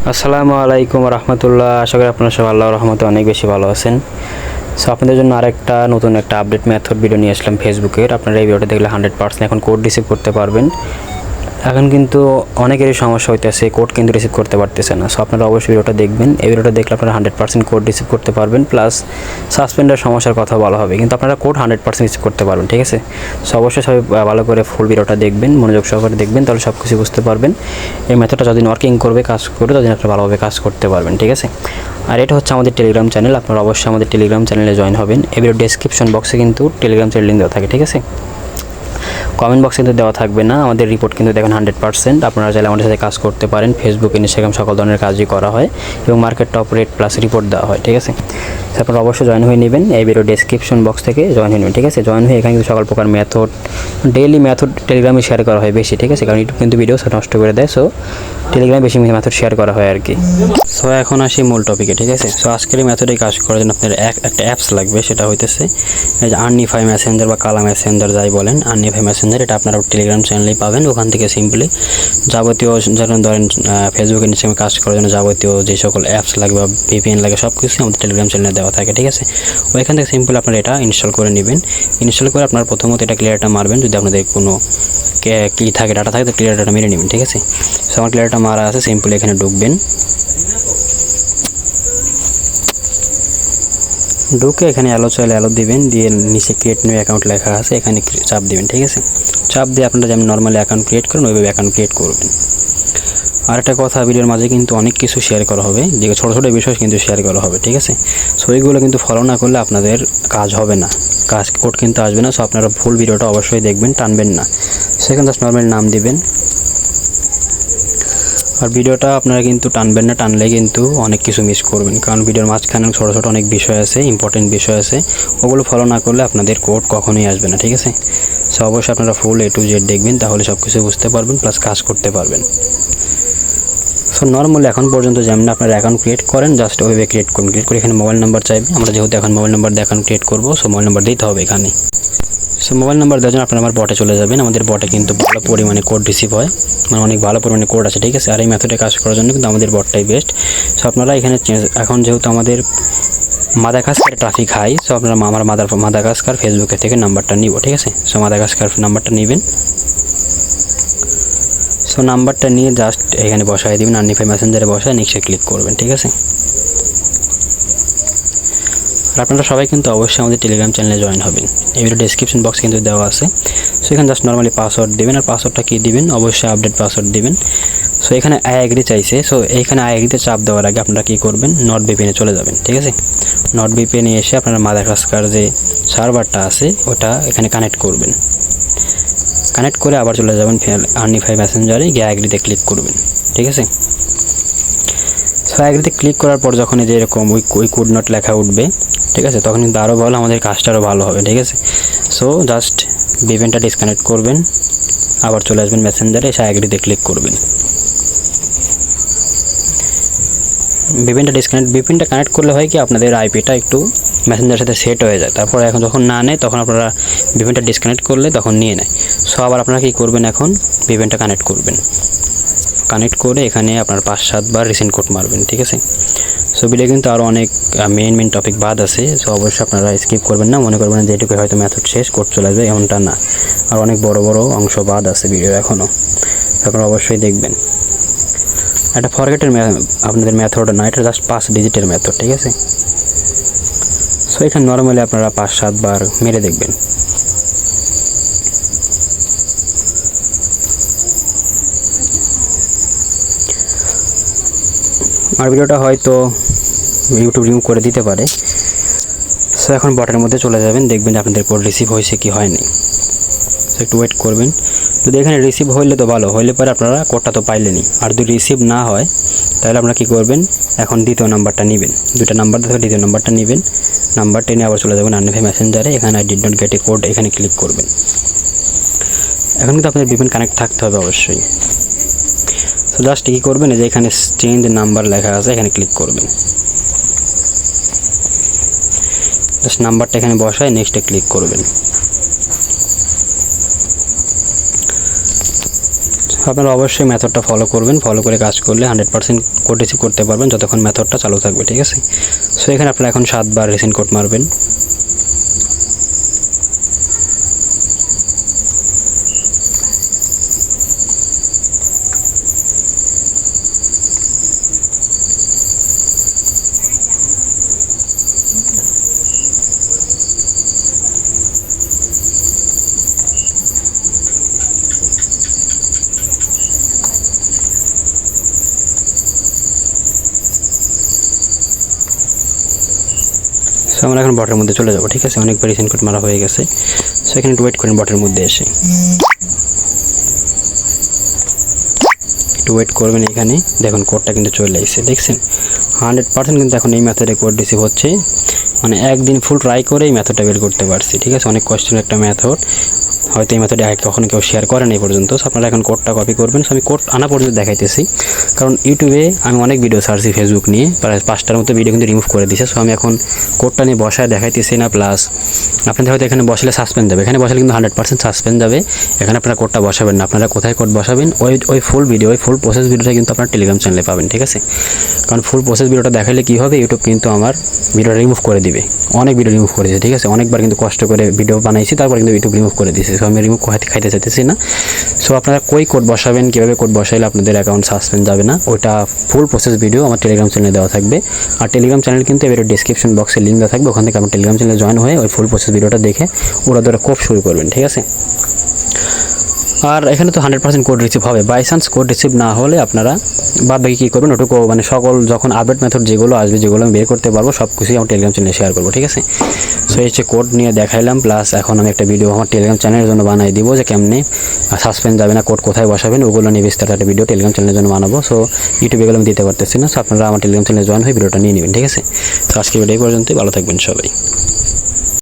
আসসালামু আলাইকুম রহমতুল্লাহ। আশা করি আপনারা সব আল্লাহর রহমতে অনেক বেশি ভালো আছেন। সো আপনাদের জন্য আরেকটা নতুন একটা আপডেট মেথড ভিডিও নিয়ে আসলাম ফেসবুকের। আপনারা এই ভিডিওটা দেখলে 100% এখন কোড রিসিভ করতে পারবেন। এখন কিন্তু অনেকেরই সমস্যা হইতেছে, কোড কিন্তু রিসিভ করতে পারতেছে না। সো আপনারা অবশ্যই ভিডিওটা দেখবেন। এই ভিডিওটা দেখলে আপনারা 100% কোড রিসিভ করতে পারবেন, প্লাস সাসপেন্ডের সমস্যার কথা বলা হবে, কিন্তু আপনারা কোড 100% রিসিভ করতে পারবেন। ঠিক আছে, সো অবশ্যই সবাই ভালো করে ফুল ভিডিওটা দেখবেন, মনোযোগ সহকারে দেখবেন, তাহলে সব কিছু বুঝতে পারবেন। এই মেথডটা যতদিন ওয়ার্কিং করবে, কাজ করবে, ততদিন আপনারা ভালোভাবে কাজ করতে পারবেন। ঠিক আছে, আর এটা হচ্ছে আমাদের টেলিগ্রাম চ্যানেল। আপনারা অবশ্যই আমাদের টেলিগ্রাম চ্যানেলে জয়েন হবেন। এই ভিডিও ডেসক্রিপশন বক্সে কিন্তু টেলিগ্রাম চ্যানেল লিঙ্ক দেওয়া থাকে। ঠিক আছে, কমেন্ট বক্সে কিন্তু দেওয়া থাকবে না। আমাদের রিপোর্ট কিন্তু দেখেন 100%। আপনারা চাইলে আমাদের সাথে কাজ করতে পারেন। ফেসবুক, ইনস্টাগ্রাম সকল ধরনের কাজই করা হয় এবং market top rate plus report দেওয়া হয়। ঠিক আছে, আপনারা অবশ্যই জয়েন হয়ে নেবেন। এই ভিডিও ডেসক্রিপশন বক্স থেকে জয়েন হয়ে নেবেন। ঠিক আছে, জয়েন হয়ে এখানে কিন্তু সকল প্রকার মেথড, ডেইলি মেথড টেলিগ্রামে শেয়ার করা হয় বেশি। ঠিক আছে, কারণ ইউটিউব কিন্তু ভিডিও নষ্ট করে দেয়। সো টেলিগ্রামে বেশি মেথড শেয়ার করা হয় আর কি। সো এখন আসি মূল টপিকে। ঠিক আছে, সো আজকের এই মেথডে কাজ করার জন্য আপনার একটা অ্যাপস লাগবে। সেটা হইতেছে এই যে আর্নিফাই মেসেঞ্জার বা কালা মেসেঞ্জার যাই বলেন, আর্নিফাই মেসেঞ্জার। এটা আপনারা টেলিগ্রাম চ্যানেলেই পাবেন। ওখান থেকে সিম্পলি যাবতীয়, যেমন ধরেন ফেসবুক, ইনস্টাগ্রামে কাজ করার জন্য যাবতীয় যে সকল অ্যাপস লাগবে বা ভিপিএন লাগে, সব কিছু আমাদের টেলিগ্রাম চ্যানেলে দেওয়া থাকে। ঠিক আছে, ওইখান থেকে সিম্পল আপনারা এটা ইনস্টল করে নেবেন। ইনস্টল করে আপনার প্রথমত এটা ক্লিয়ারটা মারবেন। যদি আপনাদের কোনো কি থাকে, ডাটা থাকে, তো ক্লিয়ার ডাটা মেরে নেবেন। ঠিক আছে, সো আমার ক্লিয়ারটা মারা আছে। সিম্পলি এখানে ঢুকবেন, ঢুকে এখানে অ্যালো চাইলে অ্যালো দিবেন, দিয়ে নিচে ক্রিয়েট নিউ অ্যাকাউন্ট লেখা আছে, এখানে চাপ দিবেন। ঠিক আছে, চাপ দিয়ে আপনারা যেমন নর্মালি অ্যাকাউন্ট ক্রিয়েট করেন ওইভাবে অ্যাকাউন্ট ক্রিয়েট করবেন। আর একটা কথা, ভিডিওর মাঝে কিন্তু অনেক কিছু শেয়ার করা হবে, যে ছোটো ছোটো বিষয় কিন্তু শেয়ার করা হবে। ঠিক আছে, সো এইগুলো কিন্তু ফলো না করলে আপনাদের কাজ হবে না, কাজ কোড কিন্তু আসবে না। সো আপনারা ফুল ভিডিওটা অবশ্যই দেখবেন, টানবেন না। সেখানে জাস্ট নর্মাল নাম দিবেন। আর ভিডিওটা আপনারা কিন্তু টানবেন না, টানলে কিন্তু অনেক কিছু মিস করবেন, কারণ ভিডিওর মাঝখানে ছোটো ছোটো অনেক বিষয় আছে, ইম্পর্টেন্ট বিষয় আছে, ওগুলো ফলো না করলে আপনাদের কোড কখনোই আসবে না। ঠিক আছে, সো অবশ্যই আপনারা ফুল A to Z দেখবেন, তাহলে সব কিছু বুঝতে পারবেন, প্লাস কাজ করতে পারবেন। সো নর্মালি এখন পর্যন্ত যেমন আপনারা অ্যাকাউন্ট ক্রিয়েট করেন, জাস্ট ওইভাবে ক্রিয়েট করুন। ক্রিয়েট করে এখানে মোবাইল নাম্বার চাইবে। আমরা যেহেতু এখন মোবাইল নাম্বার দিয়ে অ্যাকাউন্ট ক্রিয়েট করবো, সো মোবাইল নাম্বার দিতে হবে এখানে। সো মোবাইল নাম্বার দেওয়ার জন্য আপনারা আমার বটে চলে যাবেন। আমাদের বটে কিন্তু ভালো পরিমাণে কোড রিসিভ হয়, মানে অনেক ভালো পরিমাণে কোড আছে। ঠিক আছে, আর এই মেথডে কাজ করার জন্য কিন্তু আমাদের বটটাই বেস্ট। সো আপনারা এখানে এখন যেহেতু আমাদের মাদাগাস্কার ট্রাফিক হাই, সো আপনারা আমার মাদাগাস্কার ফেসবুকের থেকে নাম্বারটা নিব। ঠিক আছে, সো মাদাগাস্কার নাম্বারটা নেবেন। সো নাম্বারটা নিয়ে জাস্ট এখানে বসাই দিবেন, আর্নিফাই মেসেঞ্জারে বসায় নেক্সটে ক্লিক করবেন। ঠিক আছে, আর আপনারা সবাই কিন্তু অবশ্যই আমাদের টেলিগ্রাম চ্যানেলে জয়েন হবেন। এই ভিডিও ডেসক্রিপশন বক্স কিন্তু দেওয়া আছে। সো এখানে জাস্ট নর্মালি পাসওয়ার্ড দেবেন, আর পাসওয়ার্ডটা কী দিবেন, অবশ্যই আপডেট পাসওয়ার্ড দিবেন। সো এখানে আই এগ্রি চাইছে, সো এইখানে আই এগ্রিতে চাপ দেওয়ার আগে আপনারা কী করবেন, নট ভিপিএনে চলে যাবেন। ঠিক আছে, নট ভিপিএনে এসে আপনারা মাদাগাস্কার যে সার্ভারটা আছে ওটা এখানে কানেক্ট করবেন। কানেক্ট করে আবার চলে যাবেন আর্নিফাই মেসেঞ্জারে, গিয়ে এগ্রিতে ক্লিক করবেন। ঠিক আছে, সো এগ্রিতে ক্লিক করার পর যখন এই যে এরকম ওই কোড নট লেখা উঠবে, ঠিক আছে, তখন কিন্তু আরও ভালো, আমাদের কাজটা আরও ভালো হবে। ঠিক আছে, সো জাস্ট ভিপিএনটা ডিসকানেক্ট করবেন, আবার চলে আসবেন মেসেঞ্জারে, এসে এগ্রিতে ক্লিক করবেন। ভিপিএনটা কানেক্ট করলে হয় কি, আপনাদের আইপিটা একটু মেসেঞ্জারের সাথে সেট হয়ে যায়। তারপর এখন যখন না নেয়, তখন আপনারা ভিপিএনটা ডিসকানেক্ট করলে তখন নিয়ে নেয়। সো আবার আপনারা কী করবেন, এখন ভিপিএনটা কানেক্ট করবেন। কানেক্ট করে এখানে আপনার 5-7 বার রিসেন্ট কোড মারবেন। ঠিক আছে, সো ভিডিও কিন্তু আরও অনেক মেন টপিক বাদ আছে। সো অবশ্যই আপনারা স্কিপ করবেন না, মনে করবেন যে এটুকু হয়তো মেথড শেষ, কোড চলে আসবে, এমনটা না। আর অনেক বড় বড় অংশ বাদ আছে ভিডিও এখনও, আপনারা অবশ্যই দেখবেন। এটা ফরগেটের আপনাদের মেথড না, এটা জাস্ট 5 ডিজিটের মেথড। ঠিক আছে, সো এখানে নর্মালি আপনারা 5-7 বার মেরে দেখবেন। আর ভিডিওটা হয়তো ইউটিউব রিমুভ করে দিতে পারে। সো এখন বটের মধ্যে চলে যাবেন, দেখবেন যে আপনাদের কোড রিসিভ হয়েছে কি হয়নি। সো একটু ওয়েট করবেন। যদি এখানে রিসিভ হইলে তো ভালো, হইলে পরে আপনারা কোডটা তো পাইলেনই। আর যদি রিসিভ না হয়, তাহলে আপনারা কী করবেন, এখন দ্বিতীয় নাম্বারটা নেবেন। দুটো নাম্বার থেকে দ্বিতীয় নাম্বারটা নেবেন, নাম্বারটা নিয়ে আবার চলে যাবেন আর্নিফাই মেসেঞ্জারে, এখানে I did not get A code, এখানে ক্লিক করবেন। এখন কিন্তু আপনাদের ভিপিএন কানেক্ট থাকতে হবে অবশ্যই। সো জাস্ট কী করবেন, যে এখানে চেঞ্জ নাম্বার লেখা আছে, এখানে ক্লিক করবেন। জাস্ট নাম্বারটা এখানে বসায় নেক্সটে ক্লিক করবেন। আপনারা অবশ্যই মেথডটা ফলো করবেন, ফলো করে কাজ করলে 100% কোড রিসিভ করতে পারবেন যতক্ষণ মেথডটা চালু থাকবে, ঠিক আছে। সো এখানে আপনারা এখন 7 বার রিসেন্ট কোড মারবেন। সো আমরা এখন বটের মধ্যে চলে যাব, ঠিক আছে। অনেকবার রিসেন্ট কোড মারা হয়ে গেছে। সো এখানে একটু ওয়েট করেন বটের মধ্যে এসে, একটু ওয়েট করবেন। এখানে দেখুন কোডটা কিন্তু চলে এসেছে, দেখছেন 100% কিন্তু এখন এই মেথডে কোড রিসিভ হচ্ছে। মানে একদিন ফুল ট্রাই করে এই মেথডটা বের করতে পারছি, ঠিক আছে। অনেক কষ্টের একটা মেথড, হয়তো এই মেথডে আগে কখনো কেউ শেয়ার করেন এই পর্যন্ত। সো আপনারা এখন কোডটা কপি করবেন। সো আমি কোড আনা পর্যন্ত দেখাইতেছি, কারণ ইউটিউবে আমি অনেক ভিডিও সার্চি, ফেসবুক নিয়ে প্রায় 5টার মতো ভিডিও কিন্তু রিমুভ করে দিয়েছে। সো আমি এখন কোডটা নিয়ে বসায় দেখাইতেছি না, প্লাস আপনাদের হয়তো এখানে বসলে সাসপেন্ড যাবে, এখানে বসলে কিন্তু 100% সাসপেন্ড যাবে। এখানে আপনারা কোডটা বসাবেন না, আপনারা কোথায় কোড বসাবেন ওই ফুল ভিডিও, ওই ফুল প্রসেস ভিডিওটা কিন্তু আপনার টেলিগ্রাম চ্যানেলে পাবেন, ঠিক আছে। কারণ ফুল প্রসেস ভিডিওটা দেখালে কী হবে, ইউটিউব কিন্তু আমার ভিডিওটা রিমুভ করে দিবে। অনেক ভিডিও রিমুভ করেছে, ঠিক আছে। অনেকবার কিন্তু কষ্ট করে ভিডিও বানাইছি, তারপর কিন্তু ইউটিউব রিমুভ করে দিয়েছে। সো আমি রিমুভ খাইতে চাইতেছি না। সো আপনারা কই কোড বসাবেন, কীভাবে কোড বসাইলে আপনাদের অ্যাকাউন্ট সাসপেন্ড যাবে না, ওইটা ফুল প্রসেস ভিডিও আমার টেলিগ্রাম চ্যানেলে দেওয়া থাকবে। আর টেলিগ্রাম চ্যানেল কিন্তু এবার ডিসক্রিপশন বক্সে লিঙ্ক দেওয়া থাকবে, ওখান থেকে আপনার টেলিগ্রাম চ্যানেলে জয়েন হয়ে ওই ফুল প্রসেস ভিডিওটা দেখে ওরা ধরে কোড শুরু করবেন, ঠিক আছে। আর এখানে তো 100% কোড রিসিভ হবে। বাই চান্স কোড রিসিভ না হলে আপনারা বাদ বাকি কী করবেন, ওটুকু মানে সকল যখন আপডেট মেথড যেগুলো আসবে, যেগুলো আমি বের করতে পারবো, সব কিছুই আমার টেলিগ্রাম চ্যানেলে শেয়ার করবো, ঠিক আছে। সো এই যে কোড নিয়ে দেখাইলাম, প্লাস এখন আমি একটা ভিডিও আমার টেলিগ্রাম চ্যানেলের জন্য বানাই দিব, যে কেমনে সাসপেন্ড যাবে না, কোড কোথায় বসাবেন, ওগুলো নিয়ে বিস্তারিত একটা ভিডিও টেলিগ্রাম চ্যানেলের জন্য বানাবো। সো ইউটিউবে এগুলো আমি দিতে পারতেছি না। সো আপনারা আমার টেলিগ্রাম চ্যানেলে জয়েন হয়ে ভিডিওটা নিয়ে নেবেন, ঠিক আছে। তো আজকে ভিডিও পর্যন্তই, ভালো থাকবেন সবাই।